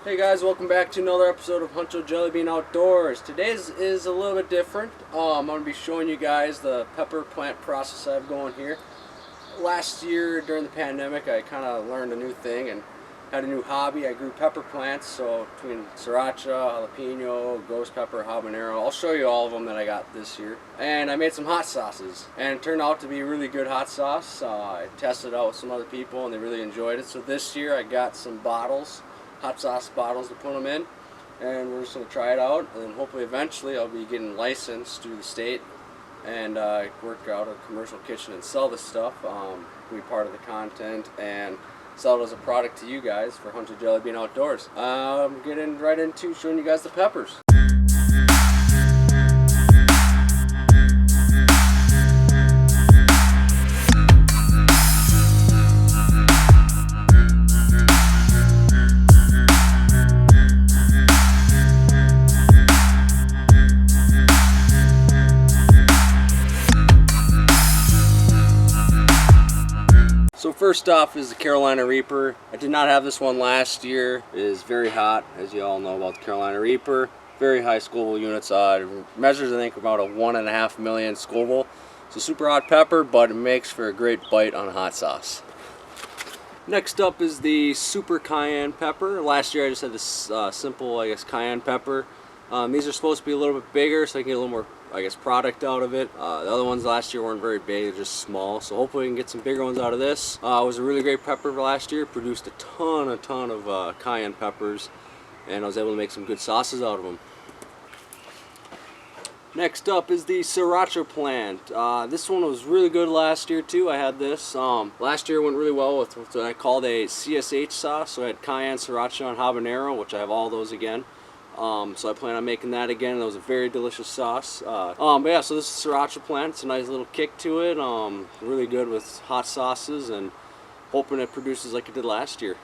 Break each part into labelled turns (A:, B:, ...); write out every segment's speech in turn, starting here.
A: Hey guys, welcome back to another episode of Huncho Jellybean Outdoors. Today's is a little bit different. I'm going to be showing you guys the pepper plant process I have going here. Last year during the pandemic I kind of learned a new thing and had a new hobby. I grew pepper plants, so between sriracha, jalapeno, ghost pepper, habanero. I'll show you all of them that I got this year. And I made some hot sauces and it turned out to be a really good hot sauce. I tested it out with some other people and they really enjoyed it. So this year I got some bottles, hot sauce bottles to put them in, and we're just going to try it out, and then hopefully eventually I'll be getting licensed through the state and work out a commercial kitchen and sell this stuff, be part of the content and sell it as a product to you guys for Huncho Jellybean Outdoors. Getting right into showing you guys the peppers. So first off is the Carolina Reaper. I did not have this one last year. It is very hot, as you all know about the Carolina Reaper. Very high Scoville units. It measures I think about a 1.5 million Scoville. It's a super hot pepper, but it makes for a great bite on a hot sauce. Next up is the Super Cayenne Pepper. Last year I just had this simple, cayenne pepper. These are supposed to be a little bit bigger so I can get a little more product out of it. The other ones last year weren't very big, they're just small, so hopefully we can get some bigger ones out of this. It was a really great pepper last year, produced a ton of cayenne peppers, and I was able to make some good sauces out of them. Next up is the sriracha plant. This one was really good last year too. I had this. Last year went really well with what I called a CSH sauce, so I had cayenne, sriracha, and habanero, which I have all those again. So I plan on making that again. That was a very delicious sauce. But yeah, so this is sriracha plant. It's a nice little kick to it. Really good with hot sauces, and hoping it produces like it did last year.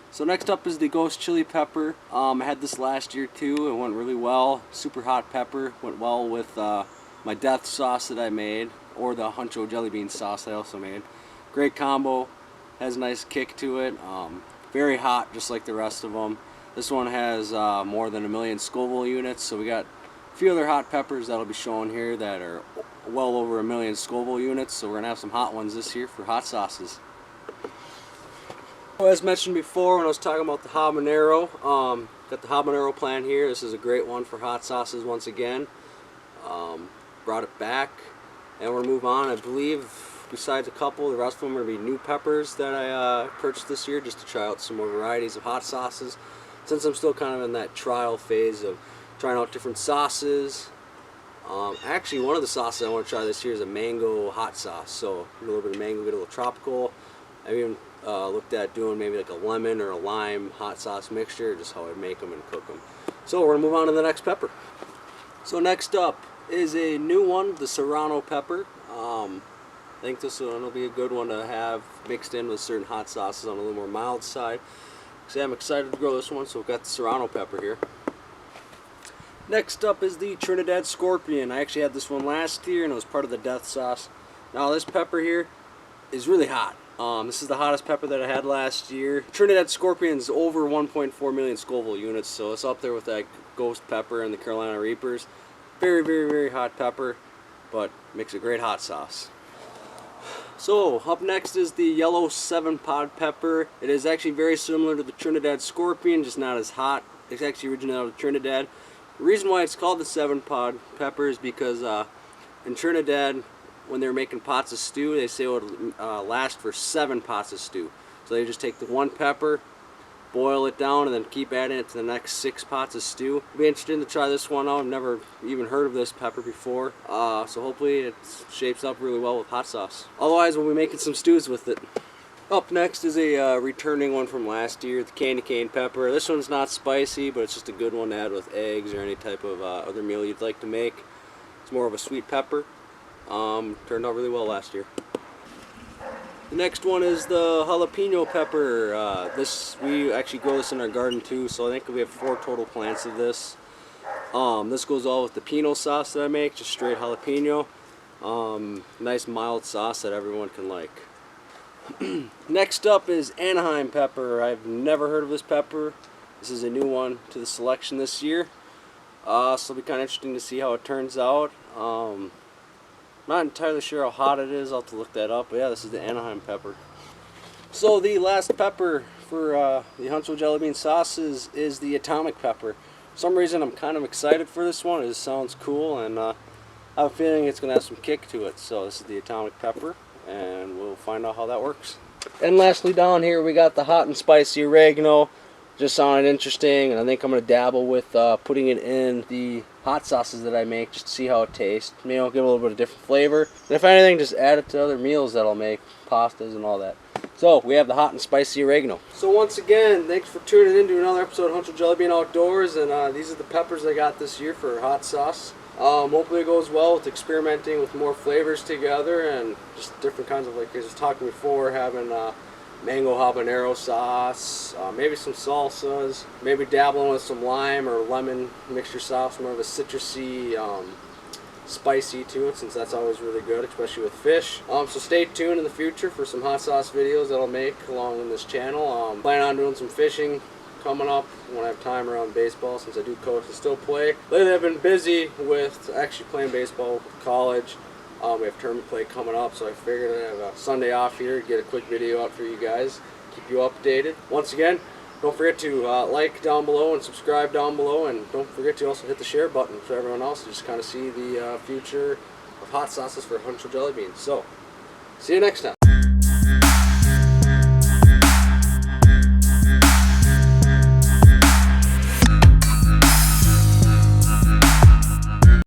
A: So next up is the ghost chili pepper. I had this last year too. It went really well. Super hot pepper. Went well with my death sauce that I made, or the Huncho Jellybean sauce I also made. Great combo. Has a nice kick to it. Very hot, just like the rest of them. This one has more than 1 million Scoville units, so we got a few other hot peppers that'll be shown here that are well over 1 million Scoville units, so we're going to have some hot ones this year for hot sauces. As mentioned before when I was talking about the habanero, got the habanero plant here. This is a great one for hot sauces once again. Brought it back, and we're going to move on. I believe besides a couple, the rest of them are going to be new peppers that I purchased this year just to try out some more varieties of hot sauces. Since I'm still kind of in that trial phase of trying out different sauces. Actually, one of the sauces I want to try this year is a mango hot sauce. So a little bit of mango, get a little tropical. I even looked at doing maybe like a lemon or a lime hot sauce mixture, just how I make them and cook them. So we're going to move on to the next pepper. So next up is a new one, the Serrano pepper. I think this one will be a good one to have mixed in with certain hot sauces on a little more mild side. So I'm excited to grow this one, so we've got the Serrano pepper here. Next up is the Trinidad Scorpion. I actually had this one last year and it was part of the death sauce. Now this pepper here is really hot. This is the hottest pepper that I had last year. Trinidad Scorpion is over 1.4 million Scoville units, so it's up there with that ghost pepper and the Carolina Reapers. Very, very, very hot pepper, but makes a great hot sauce. So up next is the yellow 7-pod pepper. It is actually very similar to the Trinidad Scorpion, just not as hot. It's actually originated out of Trinidad. The reason why it's called the 7-pod pepper is because in Trinidad, when they're making pots of stew, they say it would last for 7 pots of stew. So they just take the one pepper, boil it down, and then keep adding it to the next 6 pots of stew. I'd be interested to try this one out. I've never even heard of this pepper before, so hopefully it shapes up really well with hot sauce. Otherwise, we'll be making some stews with it. Up next is a returning one from last year, the candy cane pepper. This one's not spicy, but it's just a good one to add with eggs or any type of other meal you'd like to make. It's more of a sweet pepper. Turned out really well last year. The next one is the jalapeno pepper. We actually grow this in our garden too, so I think we have 4 total plants of this. This goes all with the pino sauce that I make, just straight jalapeno. Nice mild sauce that everyone can like. Next up is Anaheim pepper. I've never heard of this pepper. This is a new one to the selection this year. So it'll be kind of interesting to see how it turns out. Not entirely sure how hot it is. I'll have to look that up. But yeah, this is the Anaheim pepper. So the last pepper for the Huncho Jellybean sauces is the atomic pepper. For some reason I'm kind of excited for this one. It sounds cool, and I have a feeling it's going to have some kick to it. So this is the atomic pepper, and we'll find out how that works. And lastly down here we got the hot and spicy oregano. Just sounded interesting, and I think I'm going to dabble with putting it in the hot sauces that I make just to see how it tastes. Maybe I'll give it a little bit of different flavor. And if anything, just add it to other meals that I'll make, pastas and all that. So we have the hot and spicy oregano. So once again, thanks for tuning in to another episode of Huncho Jellybean Outdoors, and these are the peppers I got this year for hot sauce. Hopefully it goes well with experimenting with more flavors together and just different kinds of, like I was talking before, having mango habanero sauce, maybe some salsas, maybe dabbling with some lime or lemon mixture sauce, more of a citrusy, spicy to it, since that's always really good, especially with fish. So stay tuned in the future for some hot sauce videos that I'll make along in this channel. Plan on doing some fishing coming up when I have time around baseball, since I do coach and still play. Lately I've been busy with actually playing baseball with college. We have tournament play coming up, so I figured I'd have a Sunday off here, get a quick video out for you guys, keep you updated. Once again, don't forget to like down below and subscribe down below, and don't forget to also hit the share button for everyone else to just kind of see the future of hot sauces for Huncho Jellybean. So, see you next time.